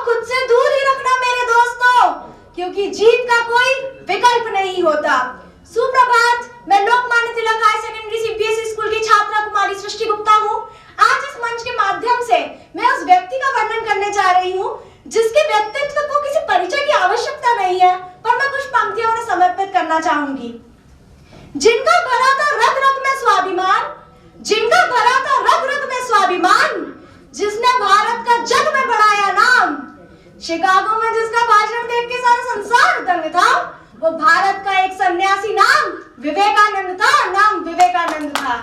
खुद से दूर ही रखना मेरे दोस्तों, क्योंकि जीत का कोई विकल्प नहीं होता। सुप्रभात, मैं Lokmanya Tilak high secondary CBSE school की छात्रा कुमारी सृष्टि गुप्ता हूँ। आज इस मंच के माध्यम से मैं उस व्यक्ति का वर्णन करने जा रही हूँ जिसके व्यक्तित्व को किसी परिचय की आवश्यकता नहीं है, पर मैं कुछ पंक्तियों उन्हें समर्पित करना चाहूंगी। जिनका भरा था रग रग में स्वाभिमान, जिनका भरा था रग रग में स्वाभिमान, जिसने भारत का जग में बढ़ाया नाम। शिकागो में जिसका भाषण देख के सारा संसार दंग था, वो भारत का एक सन्यासी नाम विवेकानंद था, नाम विवेकानंद था।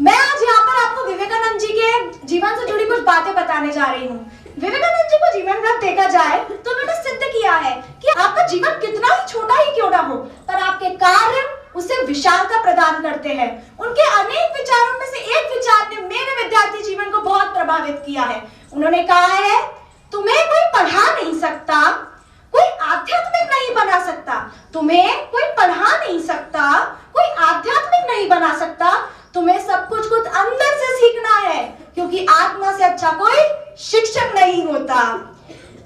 मैं आज यहाँ पर आपको विवेकानंद जी के जीवन से जुड़ी कुछ बातें बताने जा रही हूँ। विवेकानंद जी को जीवन भर देखा जाए तो उन्होंने सिद्ध किया है कि आपका जीवन कितना ही छोटा ही क्यों ना हो, पर आपके कार्य उसे विशालता प्रदान करते हैं। उनके अनेक विचारों में से एक विचार ने मेरे विद्यार्थी जीवन को बहुत प्रभावित किया है। उन्होंने कहा है, तुम्हें कोई पढ़ा नहीं सकता, कोई आध्यात्मिक नहीं बना सकता। तुम्हें कोई पढ़ा नहीं सकता, कोई आध्यात्मिक नहीं बना सकता। तुम्हें सब कुछ खुद अंदर से सीखना है, क्योंकि आत्मा से अच्छा कोई शिक्षक नहीं होता।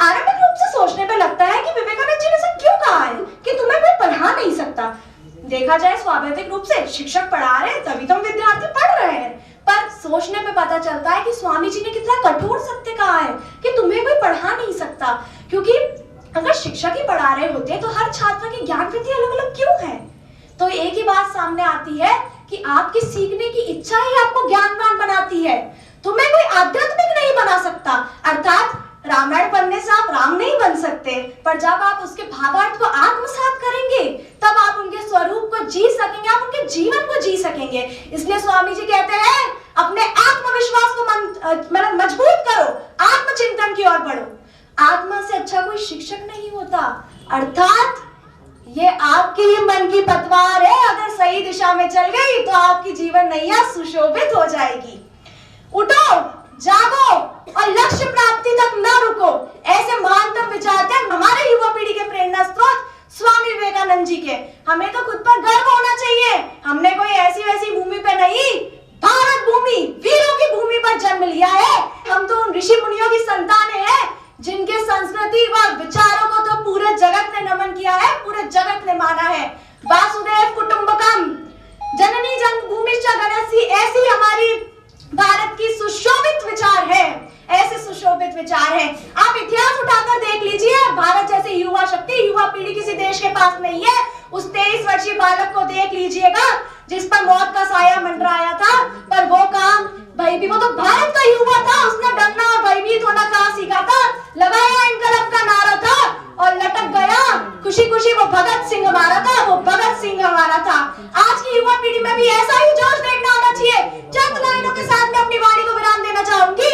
आरंभिक रूप से सोचने पे लगता है कि विवेकानंद जी ने ऐसा क्यों कहा है कि तुम्हें कोई पढ़ा नहीं सकता। देखा जाए स्वाभाविक रूप से शिक्षक पढ़ा रहे हैं तभी तो हम विद्यार्थी पढ़ रहे हैं, पर सोचने पे पता चलता है कि स्वामी जी ने कितना कठोर सत्य कहा है कि तुम्हें कोई पढ़ा नहीं सकता। क्योंकि अगर शिक्षक ही पढ़ा रहे होते तो हर छात्र की ज्ञान वृद्धि अलग अलग क्यों है? तो एक ही बात सामने आती है कि आपकी सीखने की इच्छा ही आपको ज्ञानवान बनाती है। तुम्हें कोई आध्यात्मिक नहीं बना सकता, अर्थात रामायण पढ़ने से आप राम नहीं बन सकते, पर जब आप उसके भावार्थ को आत्मसात करेंगे तब आप उनके स्वरूप को जी सकेंगे, आप उनके जीवन को जी सकेंगे। इसलिए स्वामी जी कहते हैं, अपने आत्मविश्वास को मजबूत करो, आत्मचिंतन की ओर बढ़ो। आत्मा से अच्छा कोई शिक्षक नहीं होता, अर्थात ये आपकी ही मन की पतवार है। अगर सही दिशा में चल गई तो आपकी जीवन नैया सुशोभित हो जाएगी। उठो, जागो और लक्ष्य प्राप्ति तक न रुको। ऐसे महानतम विचार थे हमारे युवा पीढ़ी के प्रेरणा स्रोत स्वामी विवेकानंद जी के। हमें तो खुद पर गर्व होना चाहिए। हमने कोई ऐसी वैसी भूमि पे नहीं, भारत भूमि, वीरों की भूमि पर जन्म लिया है। हम तो उन ऋषि मुनियों की संतानें हैं जिनके संस्कृति व विचारों को तो पूरे जगत ने नमन किया है, पूरे जगत ने माना है। वासुदेव कुटुंबकम, जननी जन्मभूमिश्च गणसी, ऐसी हमारी भारत की सुशोभित विचार है, ऐसे सुशोभित विचार है। आप इतिहास उठाकर देख लीजिए, भारत जैसे युवा शक्ति, युवा पीढ़ी किसी देश के पास नहीं है। उस 23 वर्षीय बालक को देख लीजिएगा जिस पर मौत का साया मंडराया था, पर वो काम भाई वो तो भारत का युवा था, उसने डरना और भयभीत होना कहाँ सीखा था? लगाया इनकलाब का नारा था और लटक गया, खुशी खुशी वो भगत सिंह हमारा था, वो भगत सिंह हमारा था। आज की युवा पीढ़ी में भी ऐसा ही जोश देखना आना चाहिए। चंद लाइनों के साथ मैं अपनी वाणी को विराम देना चाहूंगी,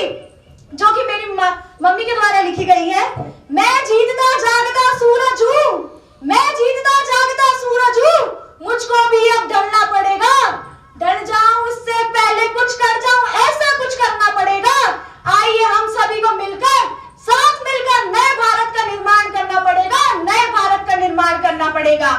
जो कि मेरी मम्मी के द्वारा लिखी गई है। मैं जीतता जागता सूरज हूँ, मैं जीतता जागता सूरज हूँ, मुझको भी अब ढलना पड़ेगा। डर जाऊं इससे पहले कुछ कर जाऊं, ऐसा कुछ करना पड़ेगा। आइए हम सभी को मिलकर, साथ मिलकर नए भारत का निर्माण करना पड़ेगा, नए भारत का निर्माण करना पड़ेगा।